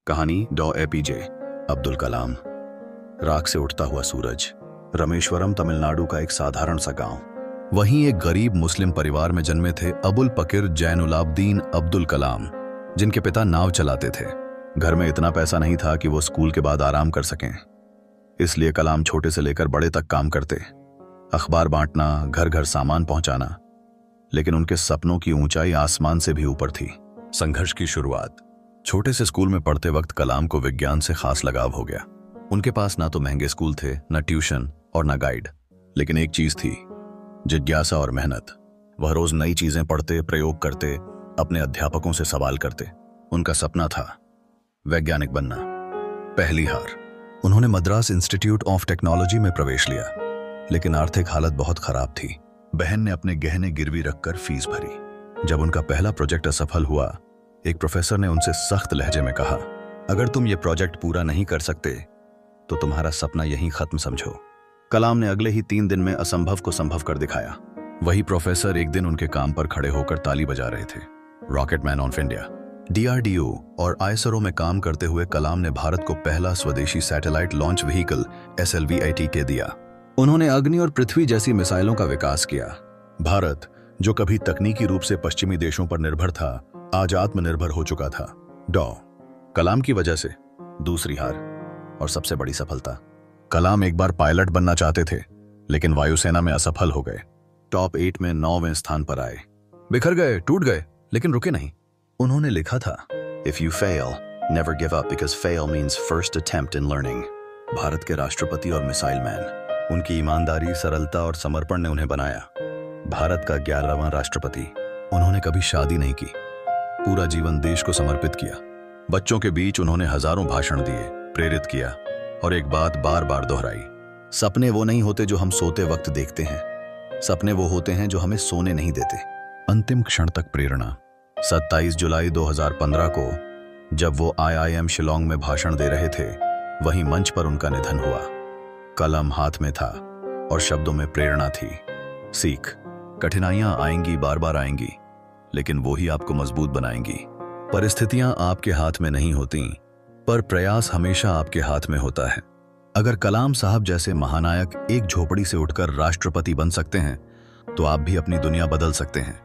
कहानी डॉ एपीजे अब्दुल कलाम। राख से उठता हुआ सूरज। रामेश्वरम तमिलनाडु का एक साधारण सा गांव। वहीं एक गरीब मुस्लिम परिवार में जन्मे थे अबुल पकीर जैनुलाब्दीन अब्दुल कलाम, जिनके पिता नाव चलाते थे। घर में इतना पैसा नहीं था कि वो स्कूल के बाद आराम कर सकें, इसलिए कलाम छोटे से लेकर बड़े तक काम करते, अखबार बांटना, घर घर सामान पहुंचाना। लेकिन उनके सपनों की ऊंचाई आसमान से भी ऊपर थी। संघर्ष की शुरुआत। छोटे से स्कूल में पढ़ते वक्त कलाम को विज्ञान से खास लगाव हो गया। उनके पास ना तो महंगे स्कूल थे, ना ट्यूशन और ना गाइड, लेकिन एक चीज थी, जिज्ञासा और मेहनत। वह रोज नई चीजें पढ़ते, प्रयोग करते, अपने अध्यापकों से सवाल करते। उनका सपना था वैज्ञानिक बनना। पहली हार। उन्होंने मद्रास इंस्टीट्यूट ऑफ टेक्नोलॉजी में प्रवेश लिया, लेकिन आर्थिक हालत बहुत खराब थी। बहन ने अपने गहने गिरवी रखकर फीस भरी। जब उनका पहला प्रोजेक्ट असफल हुआ, एक प्रोफेसर ने उनसे सख्त लहजे में कहा, अगर तुम ये प्रोजेक्ट पूरा नहीं कर सकते तो तुम्हारा सपना यहीं खत्म समझो। कलाम ने अगले ही 3 दिन में असंभव को संभव कर दिखाया। वही प्रोफेसर एक दिन उनके काम पर खड़े होकर ताली बजा रहे थे। रॉकेटमैन ऑफ इंडिया, DRDO और ISRO में काम करते हुए कलाम ने भारत को पहला स्वदेशी सैटेलाइट लॉन्च व्हीकल SLVIT दिया। उन्होंने अग्नि और पृथ्वी जैसी मिसाइलों का विकास किया। भारत, जो कभी तकनीकी रूप से पश्चिमी देशों पर निर्भर था, आज आत्मनिर्भर हो चुका था। डॉ कलाम की वजह से दूसरी हार और सबसे बड़ी सफलता। कलाम एक बार पायलट बनना चाहते थे, लेकिन वायुसेना में असफल हो गए। टॉप 8 में 9वें स्थान पर आए। बिखर गए, टूट गए, लेकिन रुके नहीं। उन्होंने लिखा था, if you fail never give up, because fail means first attempt in learning. Bharat के राष्ट्रपति और मिसाइल मैन। उनकी ईमानदारी, सरलता और समर्पण ने उन्हें बनाया भारत का 11वां राष्ट्रपति। उन्होंने कभी शादी नहीं की, पूरा जीवन देश को समर्पित किया। बच्चों के बीच उन्होंने हजारों भाषण दिए, प्रेरित किया और एक बात बार बार दोहराई, सपने वो नहीं होते जो हम सोते वक्त देखते हैं, सपने वो होते हैं जो हमें सोने नहीं देते। अंतिम क्षण तक प्रेरणा। 27 जुलाई 2015 को जब वो IIM शिलोंग में भाषण दे रहे थे, वहीं मंच पर उनका निधन हुआ। कलम हाथ में था और शब्दों में प्रेरणा थी। सीख, कठिनाइयां आएंगी, बार बार आएंगी, लेकिन वो ही आपको मजबूत बनाएंगी। परिस्थितियां आपके हाथ में नहीं होती, पर प्रयास हमेशा आपके हाथ में होता है। अगर कलाम साहब जैसे महानायक एक झोपड़ी से उठकर राष्ट्रपति बन सकते हैं, तो आप भी अपनी दुनिया बदल सकते हैं।